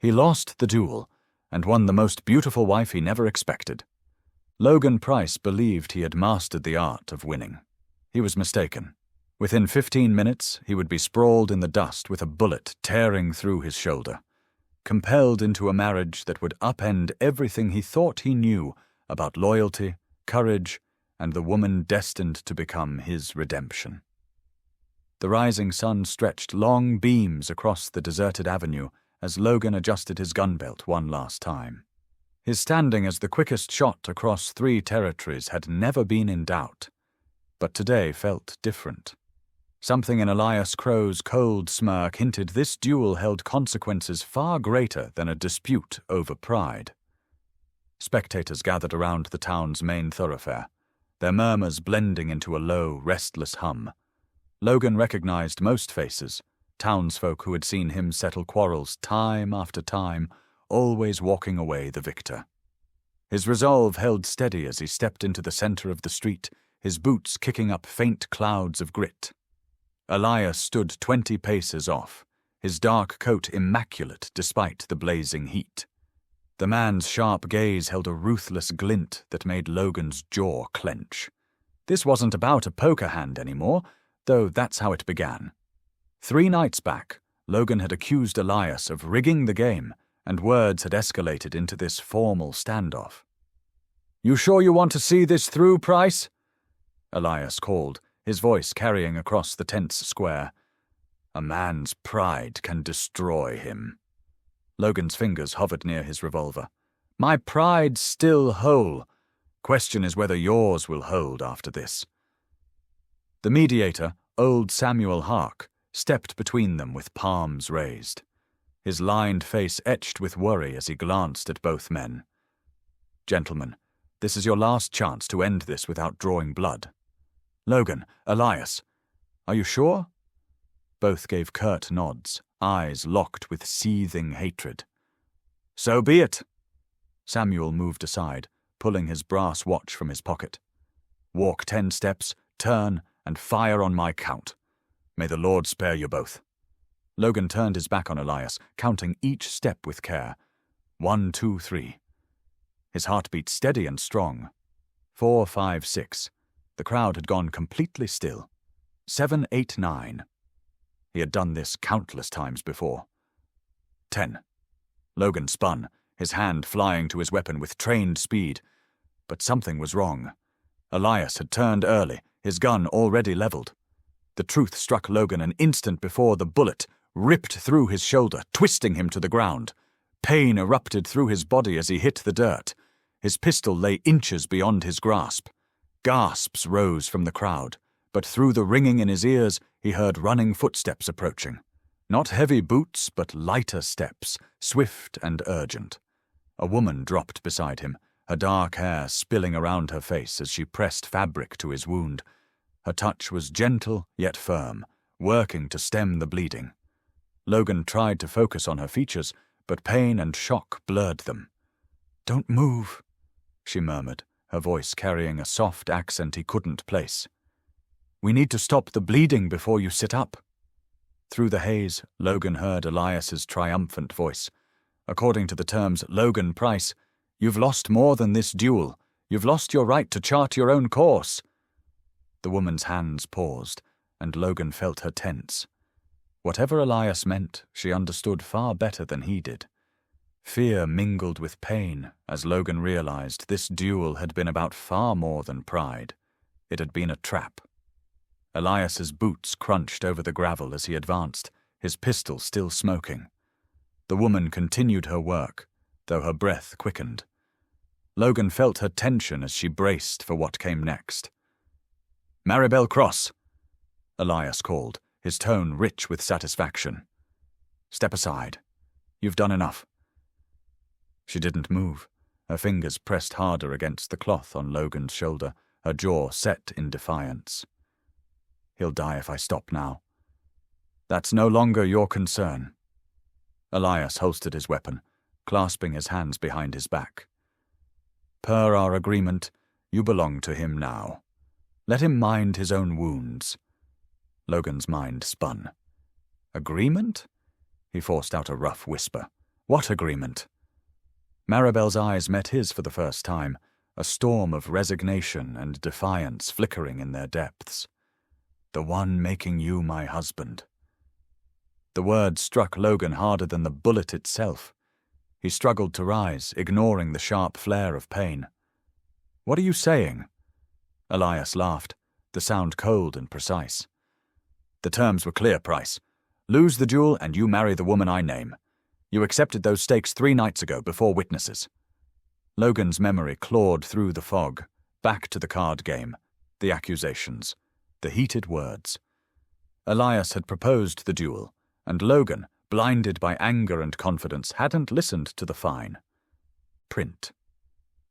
He lost the duel and won the most beautiful wife he never expected. Logan Price believed he had mastered the art of winning. He was mistaken. Within 15 minutes, he would be sprawled in the dust with a bullet tearing through his shoulder, compelled into a marriage that would upend everything he thought he knew about loyalty, courage, and the woman destined to become his redemption. The rising sun stretched long beams across the deserted avenue as Logan adjusted his gun belt one last time. His standing as the quickest shot across 3 territories had never been in doubt, but today felt different. Something in Elias Crow's cold smirk hinted this duel held consequences far greater than a dispute over pride. Spectators gathered around the town's main thoroughfare, their murmurs blending into a low, restless hum. Logan recognized most faces, townsfolk who had seen him settle quarrels time after time, always walking away the victor. His resolve held steady as he stepped into the center of the street, his boots kicking up faint clouds of grit. Elias stood 20 paces off, his dark coat immaculate despite the blazing heat. The man's sharp gaze held a ruthless glint that made Logan's jaw clench. This wasn't about a poker hand anymore, though that's how it began. 3 nights back, Logan had accused Elias of rigging the game, and words had escalated into this formal standoff. "You sure you want to see this through, Price?" Elias called, his voice carrying across the tense square. "A man's pride can destroy him." Logan's fingers hovered near his revolver. "My pride's still whole. Question is whether yours will hold after this." The mediator, old Samuel Hark, stepped between them with palms raised, his lined face etched with worry as he glanced at both men. "Gentlemen, this is your last chance to end this without drawing blood. Logan, Elias, are you sure?" Both gave curt nods, eyes locked with seething hatred. "So be it." Samuel moved aside, pulling his brass watch from his pocket. "Walk 10 steps, turn, and fire on my count. May the Lord spare you both." Logan turned his back on Elias, counting each step with care. 1, 2, 3. His heartbeat steady and strong. 4, 5, 6. The crowd had gone completely still. 7, 8, 9. He had done this countless times before. 10. Logan spun, his hand flying to his weapon with trained speed. But something was wrong. Elias had turned early, his gun already leveled. The truth struck Logan an instant before the bullet ripped through his shoulder, twisting him to the ground. Pain erupted through his body as he hit the dirt. His pistol lay inches beyond his grasp. Gasps rose from the crowd, but through the ringing in his ears, he heard running footsteps approaching. Not heavy boots, but lighter steps, swift and urgent. A woman dropped beside him, her dark hair spilling around her face as she pressed fabric to his wound. Her touch was gentle yet firm, working to stem the bleeding. Logan tried to focus on her features, but pain and shock blurred them. "Don't move," she murmured, her voice carrying a soft accent he couldn't place. "We need to stop the bleeding before you sit up." Through the haze, Logan heard Elias's triumphant voice. "According to the terms Logan Price, you've lost more than this duel. You've lost your right to chart your own course." The woman's hands paused, and Logan felt her tense. Whatever Elias meant, she understood far better than he did. Fear mingled with pain as Logan realized this duel had been about far more than pride. It had been a trap. Elias's boots crunched over the gravel as he advanced, his pistol still smoking. The woman continued her work, though her breath quickened. Logan felt her tension as she braced for what came next. "Maribel Cross," Elias called, his tone rich with satisfaction. "Step aside. You've done enough." She didn't move, her fingers pressed harder against the cloth on Logan's shoulder, her jaw set in defiance. "He'll die if I stop now." "That's no longer your concern." Elias holstered his weapon, clasping his hands behind his back. "Per our agreement, you belong to him now. Let him mind his own wounds." Logan's mind spun. "Agreement?" He forced out a rough whisper. What agreement? Maribel's eyes met his for the first time, a storm of resignation and defiance flickering in their depths. The one making you my husband. The word struck Logan harder than the bullet itself. He struggled to rise, ignoring the sharp flare of pain. What are you saying? Elias laughed, the sound cold and precise. The terms were clear, Price. Lose the duel and you marry the woman I name. You accepted those stakes 3 nights ago before witnesses. Logan's memory clawed through the fog, back to the card game, the accusations, the heated words. Elias had proposed the duel, and Logan, blinded by anger and confidence, hadn't listened to the fine print.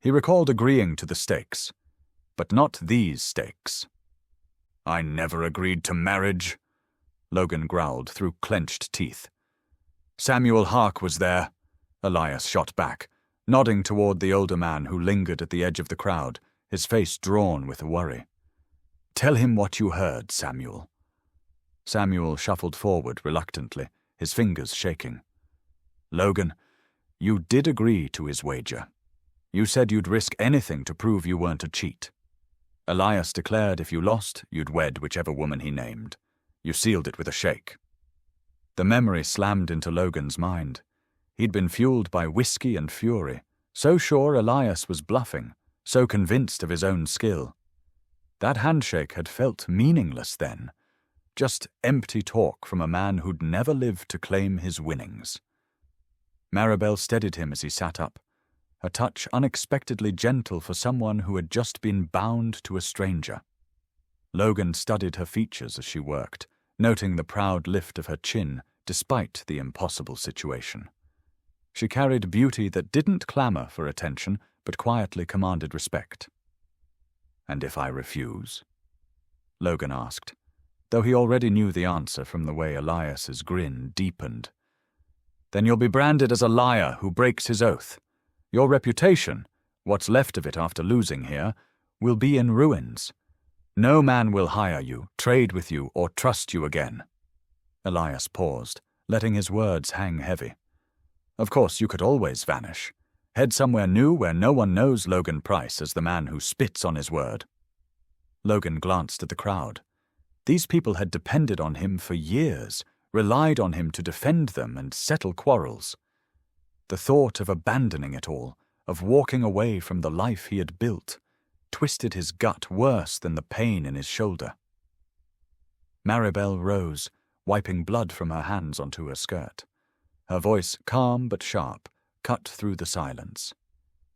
He recalled agreeing to the stakes, but not these stakes. I never agreed to marriage, Logan growled through clenched teeth. Samuel Hark was there, Elias shot back, nodding toward the older man who lingered at the edge of the crowd, his face drawn with worry. Tell him what you heard, Samuel. Samuel shuffled forward reluctantly, his fingers shaking. Logan, you did agree to his wager. You said you'd risk anything to prove you weren't a cheat. Elias declared if you lost, you'd wed whichever woman he named. You sealed it with a shake. The memory slammed into Logan's mind. He'd been fueled by whiskey and fury, so sure Elias was bluffing, so convinced of his own skill. That handshake had felt meaningless then, just empty talk from a man who'd never lived to claim his winnings. Maribel steadied him as he sat up, a touch unexpectedly gentle for someone who had just been bound to a stranger. Logan studied her features as she worked, noting the proud lift of her chin despite the impossible situation. She carried beauty that didn't clamor for attention, but quietly commanded respect. And if I refuse? Logan asked, though he already knew the answer from the way Elias's grin deepened. Then you'll be branded as a liar who breaks his oath. Your reputation, what's left of it after losing here, will be in ruins. No man will hire you, trade with you, or trust you again. Elias paused, letting his words hang heavy. Of course, you could always vanish. Head somewhere new where no one knows Logan Price as the man who spits on his word. Logan glanced at the crowd. These people had depended on him for years, relied on him to defend them and settle quarrels. The thought of abandoning it all, of walking away from the life he had built, twisted his gut worse than the pain in his shoulder. Maribel rose, wiping blood from her hands onto her skirt. Her voice, calm but sharp, cut through the silence.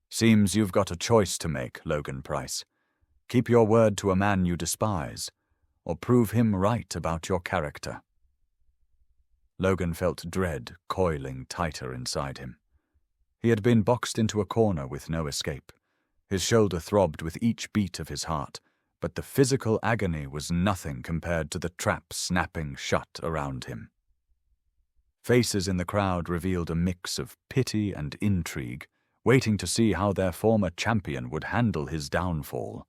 Seems you've got a choice to make, Logan Price. Keep your word to a man you despise, or prove him right about your character. Logan felt dread coiling tighter inside him. He had been boxed into a corner with no escape. His shoulder throbbed with each beat of his heart, but the physical agony was nothing compared to the trap snapping shut around him. Faces in the crowd revealed a mix of pity and intrigue, waiting to see how their former champion would handle his downfall.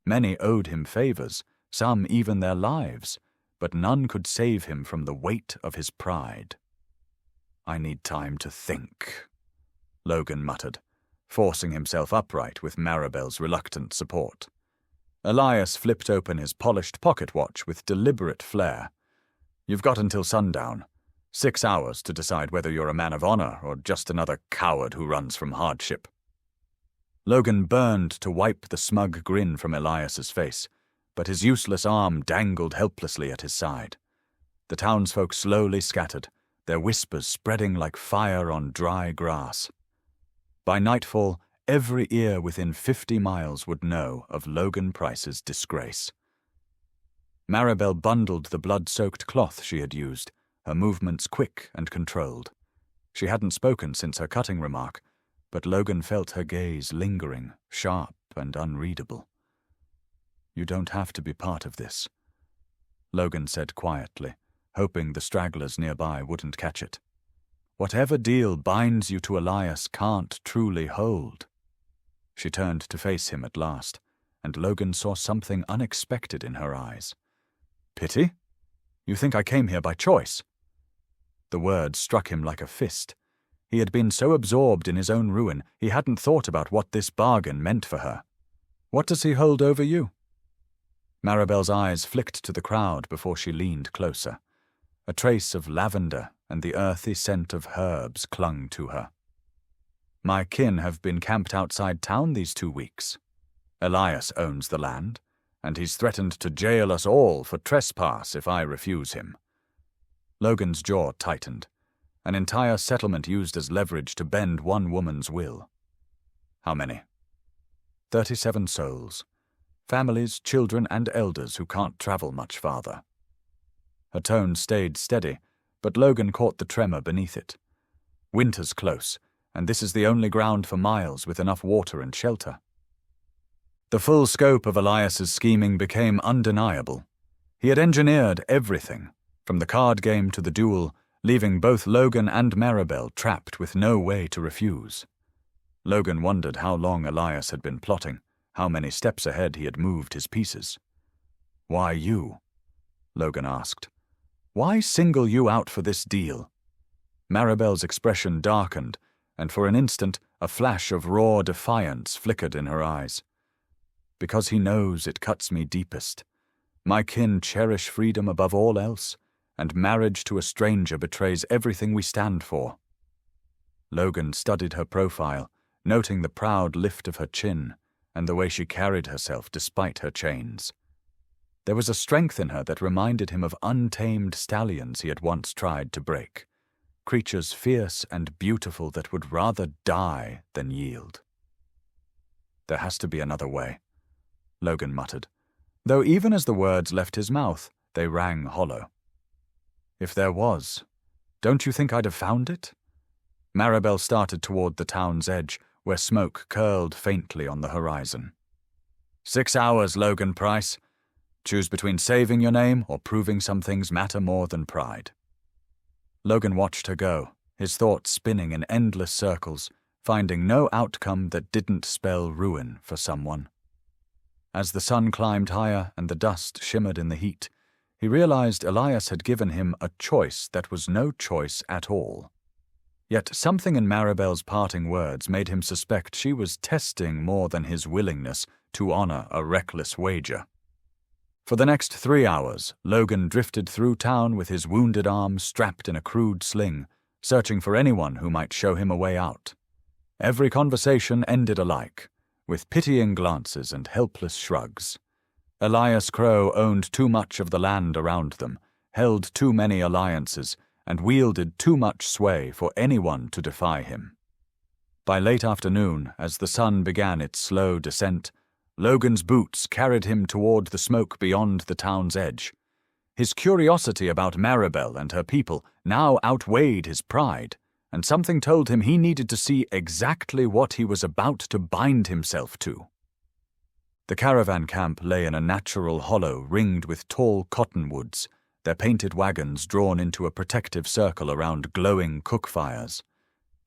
Many owed him favors, some even their lives, but none could save him from the weight of his pride. I need time to think, Logan muttered, forcing himself upright with Maribel's reluctant support. Elias flipped open his polished pocket watch with deliberate flair. You've got until sundown. 6 hours to decide whether you're a man of honor or just another coward who runs from hardship. Logan burned to wipe the smug grin from Elias's face, but his useless arm dangled helplessly at his side. The townsfolk slowly scattered, their whispers spreading like fire on dry grass. By nightfall, every ear within 50 miles would know of Logan Price's disgrace. Maribel bundled the blood-soaked cloth she had used, her movements quick and controlled. She hadn't spoken since her cutting remark, but Logan felt her gaze lingering, sharp and unreadable. You don't have to be part of this, Logan said quietly, hoping the stragglers nearby wouldn't catch it. Whatever deal binds you to Elias can't truly hold. She turned to face him at last, and Logan saw something unexpected in her eyes. Pity? You think I came here by choice? The word struck him like a fist. He had been so absorbed in his own ruin, he hadn't thought about what this bargain meant for her. What does he hold over you? Maribel's eyes flicked to the crowd before she leaned closer. A trace of lavender and the earthy scent of herbs clung to her. My kin have been camped outside town these 2 weeks. Elias owns the land, and he's threatened to jail us all for trespass if I refuse him. Logan's jaw tightened. An entire settlement used as leverage to bend one woman's will. How many? 37 souls. Families, children, and elders who can't travel much farther. Her tone stayed steady, but Logan caught the tremor beneath it. Winter's close, and this is the only ground for miles with enough water and shelter. The full scope of Elias's scheming became undeniable. He had engineered everything, from the card game to the duel, leaving both Logan and Maribel trapped with no way to refuse. Logan wondered how long Elias had been plotting, how many steps ahead he had moved his pieces. "Why you?" Logan asked. "Why single you out for this deal?" Maribel's expression darkened, and for an instant a flash of raw defiance flickered in her eyes. "Because he knows it cuts me deepest. My kin cherish freedom above all else, and marriage to a stranger betrays everything we stand for." Logan studied her profile, noting the proud lift of her chin and the way she carried herself despite her chains. There was a strength in her that reminded him of untamed stallions he had once tried to break, creatures fierce and beautiful that would rather die than yield. "There has to be another way," Logan muttered, though even as the words left his mouth, they rang hollow. "If there was, don't you think I'd have found it?" Maribel started toward the town's edge, where smoke curled faintly on the horizon. 6 hours, Logan Price. Choose between saving your name or proving some things matter more than pride. Logan watched her go, his thoughts spinning in endless circles, finding no outcome that didn't spell ruin for someone. As the sun climbed higher and the dust shimmered in the heat, he realized Elias had given him a choice that was no choice at all. Yet something in Maribel's parting words made him suspect she was testing more than his willingness to honor a reckless wager. For the next 3 hours, Logan drifted through town with his wounded arm strapped in a crude sling, searching for anyone who might show him a way out. Every conversation ended alike, with pitying glances and helpless shrugs. Elias Crow owned too much of the land around them, held too many alliances, and wielded too much sway for anyone to defy him. By late afternoon, as the sun began its slow descent, Logan's boots carried him toward the smoke beyond the town's edge. His curiosity about Maribel and her people now outweighed his pride, and something told him he needed to see exactly what he was about to bind himself to. The caravan camp lay in a natural hollow ringed with tall cottonwoods, their painted wagons drawn into a protective circle around glowing cook fires.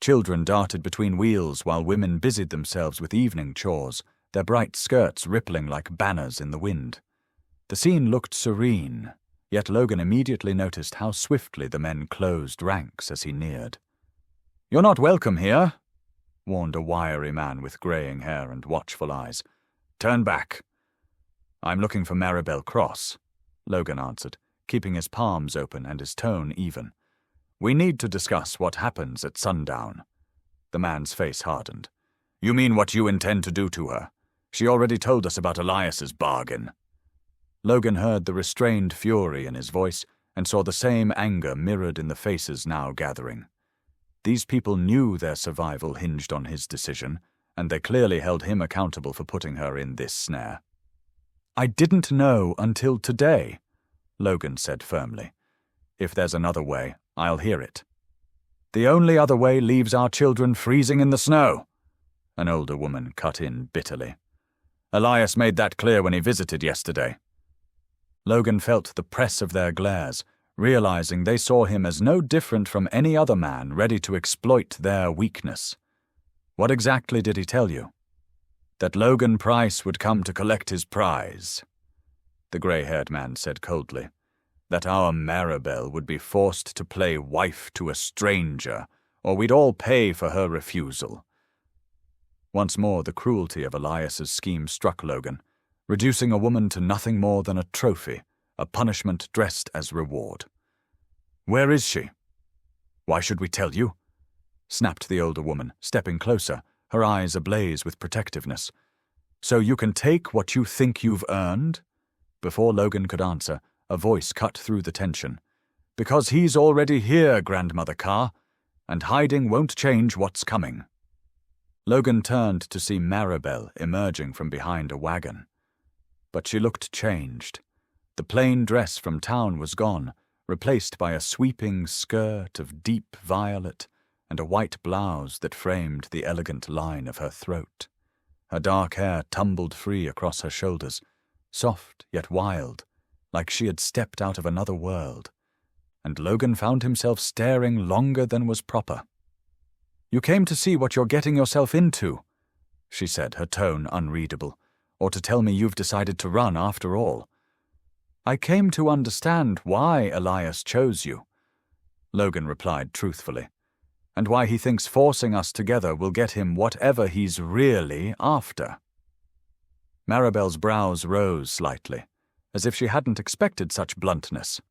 Children darted between wheels while women busied themselves with evening chores, their bright skirts rippling like banners in the wind. The scene looked serene, yet Logan immediately noticed how swiftly the men closed ranks as he neared. "You're not welcome here," warned a wiry man with graying hair and watchful eyes. "Turn back." "I'm looking for Maribel Cross," Logan answered, keeping his palms open and his tone even. "We need to discuss what happens at sundown." The man's face hardened. "You mean what you intend to do to her? She already told us about Elias's bargain." Logan heard the restrained fury in his voice and saw the same anger mirrored in the faces now gathering. These people knew their survival hinged on his decision, and they clearly held him accountable for putting her in this snare. "I didn't know until today," Logan said firmly. "If there's another way, I'll hear it." "The only other way leaves our children freezing in the snow," an older woman cut in bitterly. "Elias made that clear when he visited yesterday." Logan felt the press of their glares, realizing they saw him as no different from any other man ready to exploit their weakness. "What exactly did he tell you?" "That Logan Price would come to collect his prize," the gray-haired man said coldly. "That our Maribel would be forced to play wife to a stranger, or we'd all pay for her refusal." Once more the cruelty of Elias's scheme struck Logan, reducing a woman to nothing more than a trophy, a punishment dressed as reward. "Where is she?" "Why should we tell you?" snapped the older woman, stepping closer, her eyes ablaze with protectiveness. "So you can take what you think you've earned?" Before Logan could answer, a voice cut through the tension. "Because he's already here, Grandmother Carr, and hiding won't change what's coming." Logan turned to see Maribel emerging from behind a wagon. But she looked changed. The plain dress from town was gone, replaced by a sweeping skirt of deep violet and a white blouse that framed the elegant line of her throat. Her dark hair tumbled free across her shoulders, soft yet wild, like she had stepped out of another world, and Logan found himself staring longer than was proper. "You came to see what you're getting yourself into," she said, her tone unreadable, "or to tell me you've decided to run after all." "I came to understand why Elias chose you," Logan replied truthfully, "and why he thinks forcing us together will get him whatever he's really after." Maribel's brows rose slightly, as if she hadn't expected such bluntness.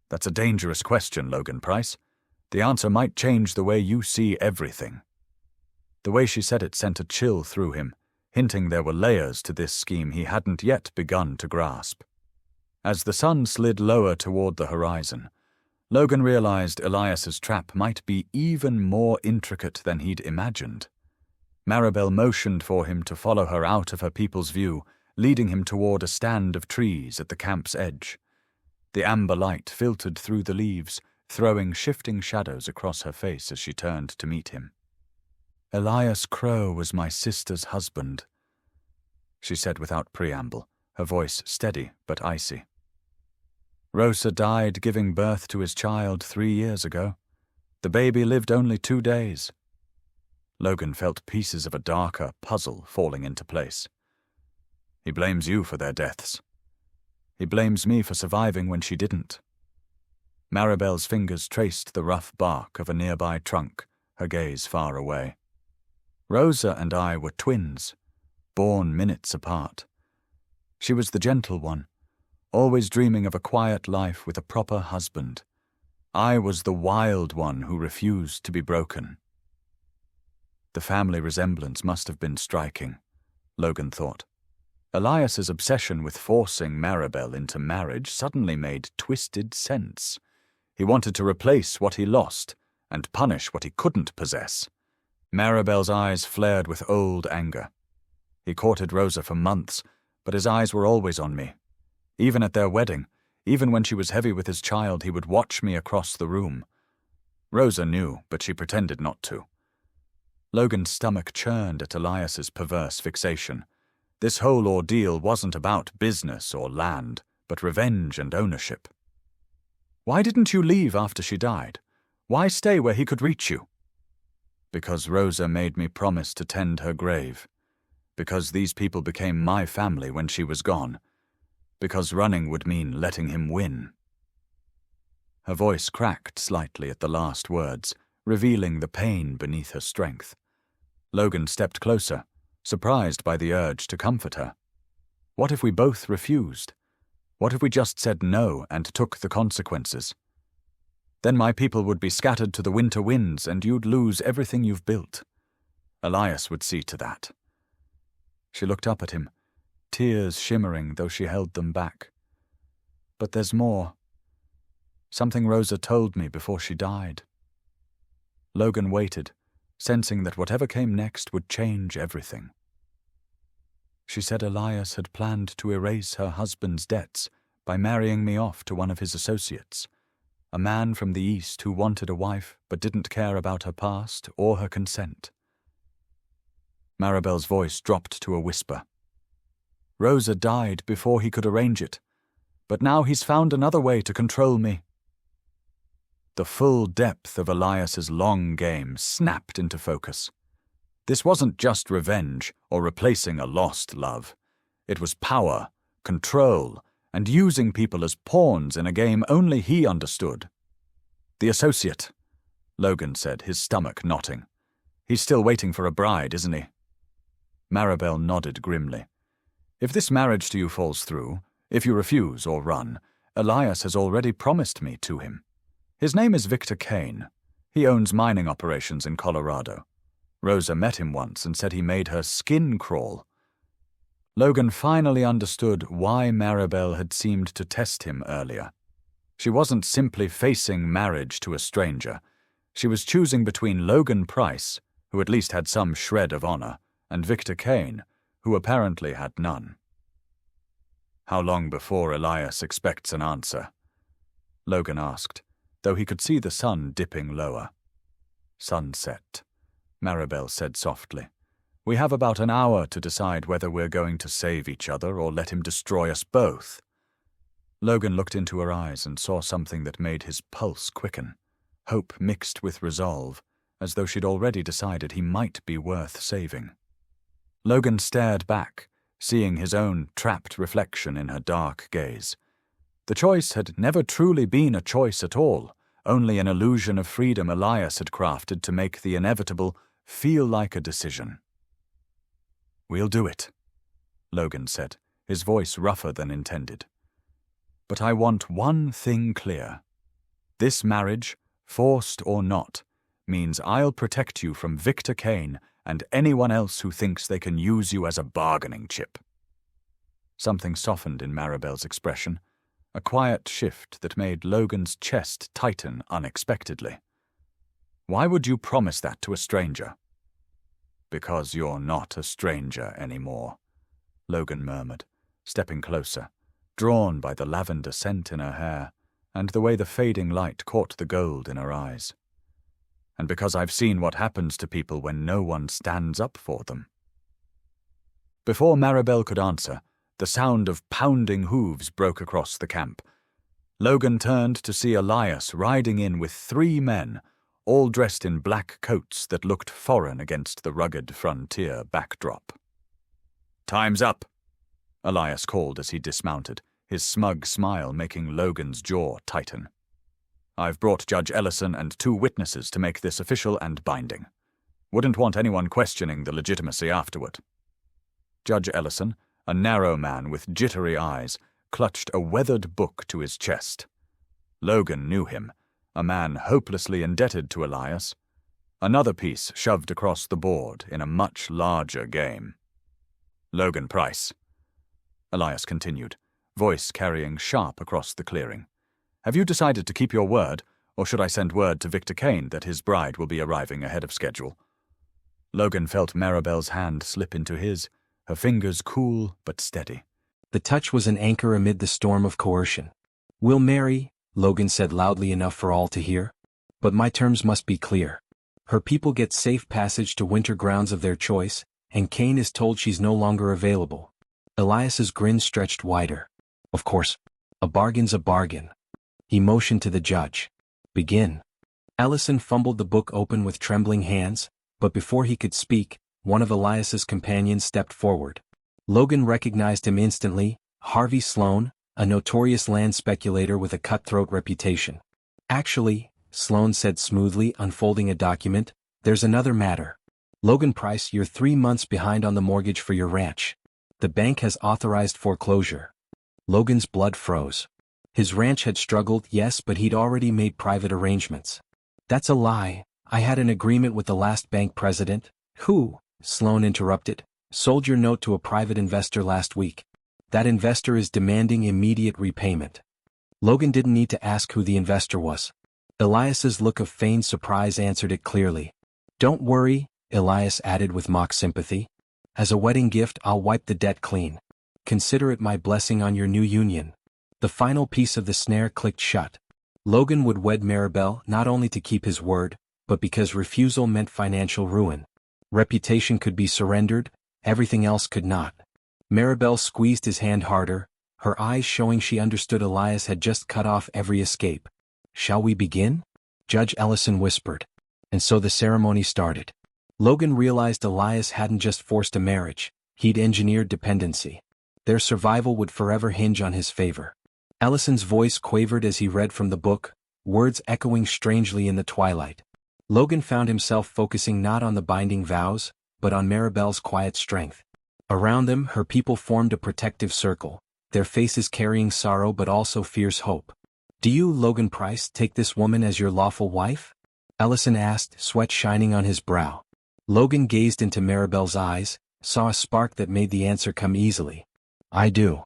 "That's a dangerous question, Logan Price. The answer might change the way you see everything." The way she said it sent a chill through him, hinting there were layers to this scheme he hadn't yet begun to grasp. As the sun slid lower toward the horizon, Logan realized Elias's trap might be even more intricate than he'd imagined. Maribel motioned for him to follow her out of her people's view, leading him toward a stand of trees at the camp's edge. The amber light filtered through the leaves, throwing shifting shadows across her face as she turned to meet him. "Elias Crow was my sister's husband," she said without preamble, her voice steady but icy. "Rosa died giving birth to his child 3 years ago. The baby lived only 2 days. Logan felt pieces of a darker puzzle falling into place. "He blames you for their deaths. He blames me for surviving when she didn't." Maribel's fingers traced the rough bark of a nearby trunk, her gaze far away. "Rosa and I were twins, born minutes apart. She was the gentle one, always dreaming of a quiet life with a proper husband. I was the wild one who refused to be broken." The family resemblance must have been striking, Logan thought. Elias's obsession with forcing Maribel into marriage suddenly made twisted sense. He wanted to replace what he lost and punish what he couldn't possess. Maribel's eyes flared with old anger. He courted Rosa for months, but his eyes were always on me. Even at their wedding, even when she was heavy with his child, he would watch me across the room. Rosa knew, but she pretended not to. Logan's stomach churned at Elias's perverse fixation. This whole ordeal wasn't about business or land, but revenge and ownership. "Why didn't you leave after she died? Why stay where he could reach you?" "Because Rosa made me promise to tend her grave. Because these people became my family when she was gone. Because running would mean letting him win." Her voice cracked slightly at the last words, revealing the pain beneath her strength. Logan stepped closer, surprised by the urge to comfort her. What if we both refused? What if we just said no and took the consequences? Then my people would be scattered to the winter winds and you'd lose everything you've built. Elias would see to that. She looked up at him, tears shimmering though she held them back. "But there's more. Something Rosa told me before she died." Logan waited, sensing that whatever came next would change everything. "She said Elias had planned to erase her husband's debts by marrying me off to one of his associates, a man from the East who wanted a wife but didn't care about her past or her consent." Maribel's voice dropped to a whisper. "Rosa died before he could arrange it, but now he's found another way to control me." The full depth of Elias's long game snapped into focus. This wasn't just revenge or replacing a lost love. It was power, control, and using people as pawns in a game only he understood. The associate. Logan said, his stomach knotting. He's still waiting for a bride, isn't he? Maribel nodded grimly. If this marriage to you falls through, if you refuse or run, Elias has already promised me to him. His name is Victor Kane. He owns mining operations in Colorado. Rosa met him once and said he made her skin crawl. Logan finally understood why Maribel had seemed to test him earlier. She wasn't simply facing marriage to a stranger. She was choosing between Logan Price, who at least had some shred of honor, and Victor Kane, who apparently had none. How long before Elias expects an answer? Logan asked, though he could see the sun dipping lower. Sunset, Maribel said softly. We have about an hour to decide whether we're going to save each other or let him destroy us both. Logan looked into her eyes and saw something that made his pulse quicken, hope mixed with resolve, as though she'd already decided he might be worth saving. Logan stared back, seeing his own trapped reflection in her dark gaze. The choice had never truly been a choice at all, only an illusion of freedom Elias had crafted to make the inevitable feel like a decision. We'll do it, Logan said, his voice rougher than intended. But I want one thing clear. This marriage, forced or not, means I'll protect you from Victor Kane and anyone else who thinks they can use you as a bargaining chip. Something softened in Maribel's expression, a quiet shift that made Logan's chest tighten unexpectedly. Why would you promise that to a stranger? Because you're not a stranger anymore, Logan murmured, stepping closer, drawn by the lavender scent in her hair and the way the fading light caught the gold in her eyes. And because I've seen what happens to people when no one stands up for them. Before Maribel could answer, the sound of pounding hooves broke across the camp. Logan turned to see Elias riding in with 3 men, all dressed in black coats that looked foreign against the rugged frontier backdrop. Time's up, Elias called as he dismounted, his smug smile making Logan's jaw tighten. I've brought Judge Ellison and 2 witnesses to make this official and binding. Wouldn't want anyone questioning the legitimacy afterward. Judge Ellison, a narrow man with jittery eyes, clutched a weathered book to his chest. Logan knew him, a man hopelessly indebted to Elias. Another piece shoved across the board in a much larger game. Logan Price, Elias continued, voice carrying sharp across the clearing. Have you decided to keep your word, or should I send word to Victor Kane that his bride will be arriving ahead of schedule? Logan felt Maribel's hand slip into his, her fingers cool but steady. The touch was an anchor amid the storm of coercion. We'll marry, Logan said loudly enough for all to hear. But my terms must be clear. Her people get safe passage to winter grounds of their choice, and Kane is told she's no longer available. Elias's grin stretched wider. Of course, a bargain's a bargain. He motioned to the judge. Begin. Ellison fumbled the book open with trembling hands, but before he could speak, one of Elias's companions stepped forward. Logan recognized him instantly, Harvey Sloan, a notorious land speculator with a cutthroat reputation. Actually, Sloan said smoothly, unfolding a document, there's another matter. Logan Price, you're 3 months behind on the mortgage for your ranch. The bank has authorized foreclosure. Logan's blood froze. His ranch had struggled, yes, but he'd already made private arrangements. That's a lie. I had an agreement with the last bank president, who, Sloan interrupted, sold your note to a private investor last week. That investor is demanding immediate repayment. Logan didn't need to ask who the investor was. Elias's look of feigned surprise answered it clearly. Don't worry, Elias added with mock sympathy. As a wedding gift, I'll wipe the debt clean. Consider it my blessing on your new union. The final piece of the snare clicked shut. Logan would wed Maribel not only to keep his word, but because refusal meant financial ruin. Reputation could be surrendered, everything else could not. Maribel squeezed his hand harder, her eyes showing she understood Elias had just cut off every escape. Shall we begin? Judge Ellison whispered. And so the ceremony started. Logan realized Elias hadn't just forced a marriage, he'd engineered dependency. Their survival would forever hinge on his favor. Ellison's voice quavered as he read from the book, words echoing strangely in the twilight. Logan found himself focusing not on the binding vows, but on Maribel's quiet strength. Around them, her people formed a protective circle, their faces carrying sorrow but also fierce hope. "Do you, Logan Price, take this woman as your lawful wife?" Ellison asked, sweat shining on his brow. Logan gazed into Maribel's eyes, saw a spark that made the answer come easily. "I do."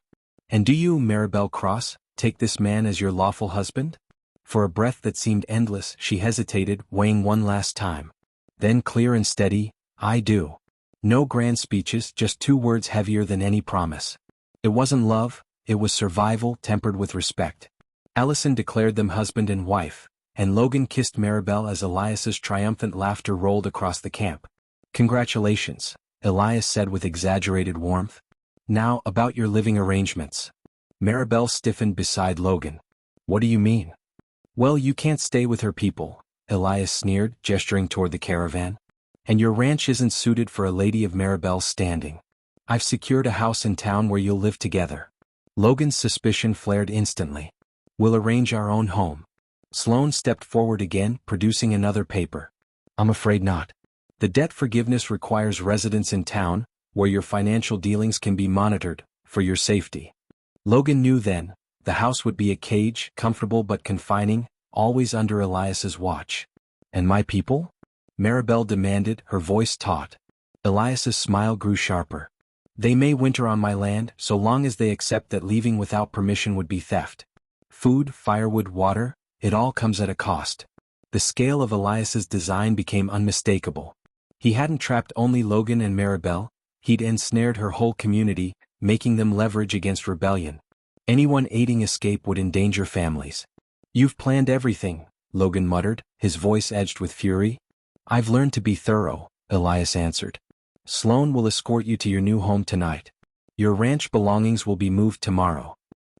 "And do you, Maribel Cross, take this man as your lawful husband?" For a breath that seemed endless, she hesitated, weighing one last time. Then clear and steady, "I do." No grand speeches, just 2 words heavier than any promise. It wasn't love, it was survival tempered with respect. Ellison declared them husband and wife, and Logan kissed Maribel as Elias's triumphant laughter rolled across the camp. "Congratulations," Elias said with exaggerated warmth. "Now, about your living arrangements." Maribel stiffened beside Logan. "What do you mean?" "Well, you can't stay with her people," Elias sneered, gesturing toward the caravan. "And your ranch isn't suited for a lady of Maribel's standing. I've secured a house in town where you'll live together." Logan's suspicion flared instantly. "We'll arrange our own home." Sloane stepped forward again, producing another paper. "I'm afraid not. The debt forgiveness requires residence in town, where your financial dealings can be monitored, for your safety." Logan knew then, the house would be a cage, comfortable but confining, always under Elias's watch. "And my people?" Maribel demanded, her voice taut. Elias's smile grew sharper. "They may winter on my land, so long as they accept that leaving without permission would be theft. Food, firewood, water, it all comes at a cost." The scale of Elias's design became unmistakable. He hadn't trapped only Logan and Maribel, he'd ensnared her whole community, making them leverage against rebellion. Anyone aiding escape would endanger families. "You've planned everything," Logan muttered, his voice edged with fury. "I've learned to be thorough," Elias answered. "Sloane will escort you to your new home tonight. Your ranch belongings will be moved tomorrow."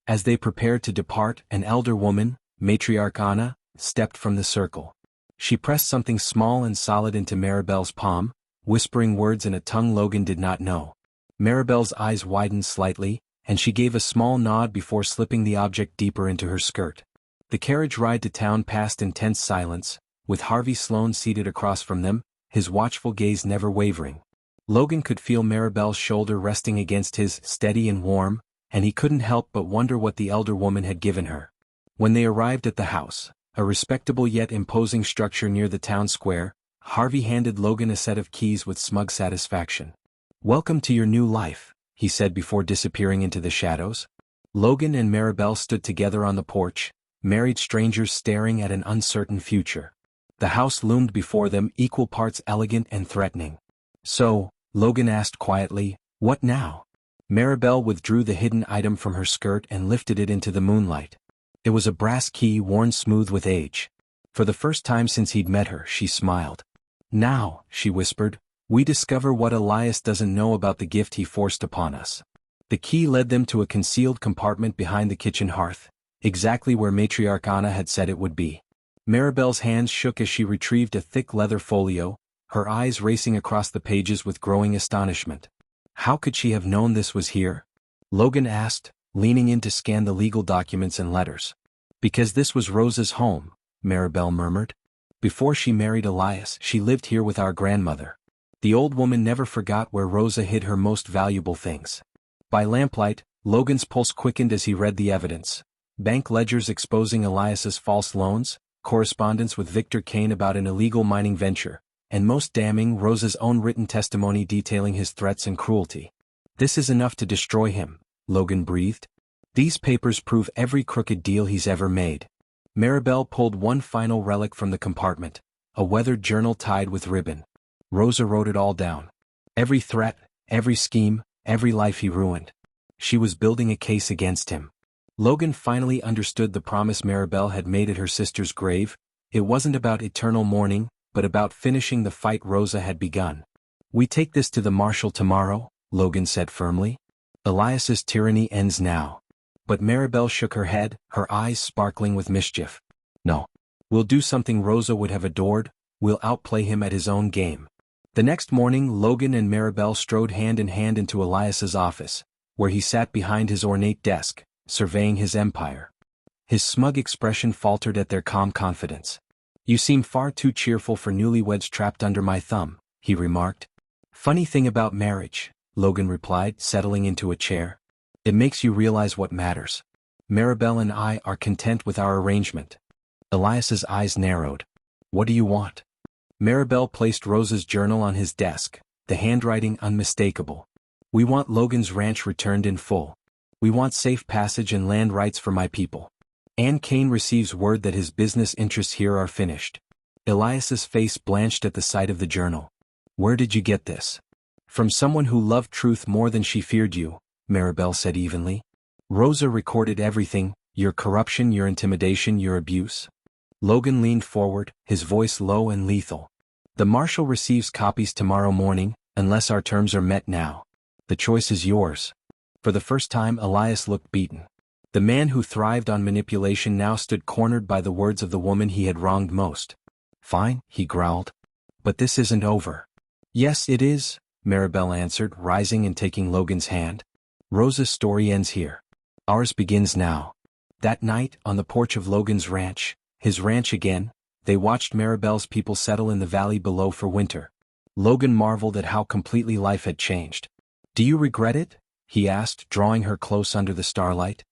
As they prepared to depart, an elder woman, Matriarch Anna, stepped from the circle. She pressed something small and solid into Maribel's palm, whispering words in a tongue Logan did not know. Maribel's eyes widened slightly, and she gave a small nod before slipping the object deeper into her skirt. The carriage ride to town passed in tense silence, with Harvey Sloane seated across from them, his watchful gaze never wavering. Logan could feel Maribel's shoulder resting against his, steady and warm, and he couldn't help but wonder what the elder woman had given her. When they arrived at the house, a respectable yet imposing structure near the town square, Harvey handed Logan a set of keys with smug satisfaction. "Welcome to your new life," he said before disappearing into the shadows. Logan and Maribel stood together on the porch, married strangers staring at an uncertain future. The house loomed before them, equal parts elegant and threatening. "So," Logan asked quietly, "what now?" Maribel withdrew the hidden item from her skirt and lifted it into the moonlight. It was a brass key worn smooth with age. For the first time since he'd met her, she smiled. "Now," she whispered, "we discover what Elias doesn't know about the gift he forced upon us." The key led them to a concealed compartment behind the kitchen hearth, exactly where Matriarch Anna had said it would be. Maribel's hands shook as she retrieved a thick leather folio, her eyes racing across the pages with growing astonishment. How could she have known this was here? Logan asked, leaning in to scan the legal documents and letters. "Because this was Rosa's home," Maribel murmured. "Before she married Elias, she lived here with our grandmother." The old woman never forgot where Rosa hid her most valuable things. By lamplight, Logan's pulse quickened as he read the evidence. Bank ledgers exposing Elias's false loans, correspondence with Victor Kane about an illegal mining venture, and most damning, Rosa's own written testimony detailing his threats and cruelty. "This is enough to destroy him," Logan breathed. "These papers prove every crooked deal he's ever made." Maribel pulled one final relic from the compartment, a weathered journal tied with ribbon. Rosa wrote it all down. Every threat, every scheme, every life he ruined. She was building a case against him. Logan finally understood the promise Maribel had made at her sister's grave. It wasn't about eternal mourning, but about finishing the fight Rosa had begun. "We take this to the marshal tomorrow," Logan said firmly. "Elias's tyranny ends now." But Maribel shook her head, her eyes sparkling with mischief. "No. We'll do something Rosa would have adored, we'll outplay him at his own game." The next morning Logan and Maribel strode hand in hand into Elias's office, where he sat behind his ornate desk, surveying his empire. His smug expression faltered at their calm confidence. You seem far too cheerful for newlyweds trapped under my thumb, he remarked. Funny thing about marriage, Logan replied, settling into a chair. It makes you realize what matters. Maribel and I are content with our arrangement. Elias's eyes narrowed. What do you want? Maribel placed Rosa's journal on his desk, the handwriting unmistakable. We want Logan's ranch returned in full. We want safe passage and land rights for my people. Anne Kane receives word that his business interests here are finished. Elias's face blanched at the sight of the journal. Where did you get this? From someone who loved truth more than she feared you, Maribel said evenly. Rosa recorded everything, your corruption, your intimidation, your abuse. Logan leaned forward, his voice low and lethal. The marshal receives copies tomorrow morning, unless our terms are met now. The choice is yours. For the first time, Elias looked beaten. The man who thrived on manipulation now stood cornered by the words of the woman he had wronged most. Fine, he growled. But this isn't over. Yes, it is, Maribel answered, rising and taking Logan's hand. Rosa's story ends here. Ours begins now. That night, on the porch of Logan's ranch, his ranch again, they watched Maribel's people settle in the valley below for winter. Logan marveled at how completely life had changed. Do you regret it? He asked, drawing her close under the starlight.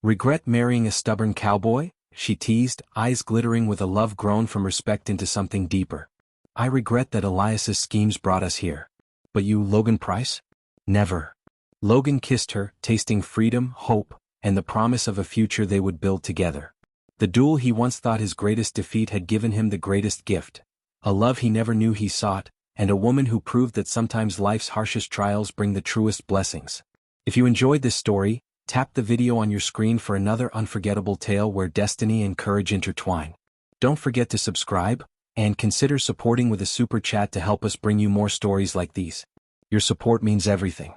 Regret marrying a stubborn cowboy? She teased, eyes glittering with a love grown from respect into something deeper. I regret that Elias's schemes brought us here. But you, Logan Price? Never. Logan kissed her, tasting freedom, hope, and the promise of a future they would build together. The duel he once thought his greatest defeat had given him the greatest gift. A love he never knew he sought, and a woman who proved that sometimes life's harshest trials bring the truest blessings. If you enjoyed this story, tap the video on your screen for another unforgettable tale where destiny and courage intertwine. Don't forget to subscribe, and consider supporting with a super chat to help us bring you more stories like these. Your support means everything.